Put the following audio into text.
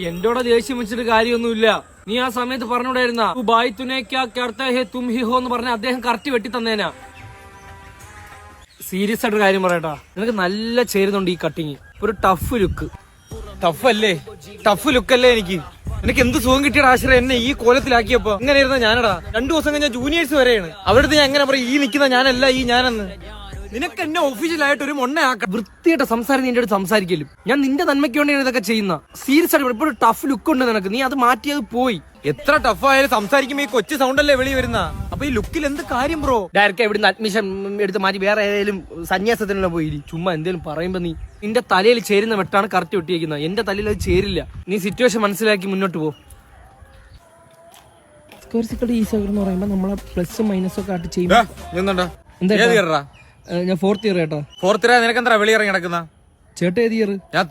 എന്റോടെ ദേഷ്യം വെച്ചിട്ട് കാര്യമൊന്നുമില്ല. നീ ആ സമയത്ത് പറഞ്ഞോടായിരുന്ന ബായ് തുനെ ക്യാ കർത്താ ഹേ തും ഹി ഹോ എന്ന് പറഞ്ഞ അദ്ദേഹം കറക്റ്റ് വെട്ടി തന്നേനാ. സീരിയസ് ആയിട്ട് കാര്യം പറയട്ടാ, നിനക്ക് നല്ല ചേരുന്നുണ്ട് ഈ കട്ടിങ്. ഒരു ടഫ് ലുക്ക്. ടഫ് അല്ലേ? ടഫ് ലുക്ക് അല്ലേ എനിക്ക്? എനിക്ക് എന്ത് സുഖം കിട്ടിയ ആശ്രയം എന്നെ ഈ കോലത്തിലാക്കിയപ്പോ. ഇങ്ങനെ ഇരുന്ന ഞാനടാ 2 ദിവസം കഴിഞ്ഞ ജൂനിയേഴ്സ് വരെയാണ്. അവരുടെ ഞാൻ എങ്ങനെ പറയും ഈ നിൽക്കുന്ന ഞാനല്ല ഈ ഞാനെന്ന്? നിനക്ക് എന്നെ ഒഫീഷ്യലായിട്ട് ഒരു മൊണ്ണയാക്കാം. വൃത്തിയായിട്ട് സംസാരം നിന്റെ അടുത്ത് സംസാരിക്കലും. ഞാൻ നിന്റെ നന്മയ്ക്ക് വേണ്ടിയാണ് ഇതൊക്കെ ചെയ്യുന്ന. സീരിയസ് ആയിട്ട് ഇപ്പൊ ഒരു ടഫ് ലുക്ക് ഉണ്ട് നിനക്ക്. നീ അത് മാറ്റി അത് പോയി. എത്ര ടഫ് ആയാലും സംസാരിക്കുമ്പോ ഈ കൊച്ചു സൗണ്ട് അല്ലേ വെളി വരുന്ന. അപ്പൊ ഈ ലുക്കിൽ എന്ത് കാര്യം ബ്രോ? ഡയറക്റ്റ് ഇവിടുന്ന് അഡ്മിഷൻ എടുത്ത് മാറ്റി വേറെ ഏതെങ്കിലും സന്യാസത്തിനെല്ലാം പോയി. ചുമ്മാ എന്തേലും പറയുമ്പോ നീ നിന്റെ തലയിൽ ചേരുന്ന വെട്ടാണ് കറക്റ്റ് വെട്ടിയിരിക്കുന്നത്. എന്റെ തലയിൽ അത് ചേരില്ല. നീ സിറ്റുവേഷൻ മനസ്സിലാക്കി മുന്നോട്ട് പോ. സ്ക്വയർ ഈ സൈഡ് എന്ന് പറയുമ്പോ നമ്മളെ പ്ലസും മൈനസും ഒക്കെ ആയിട്ട് ചെയ്യുമ്പോ ഞാൻ 4th ഇയർ ചേട്ടാ. 4th ഇയർ നിനക്ക് എന്താ വെളി ഇറങ്ങി നടക്കുന്ന ചേട്ടാ ഏത് ഇയർ? ഞാൻ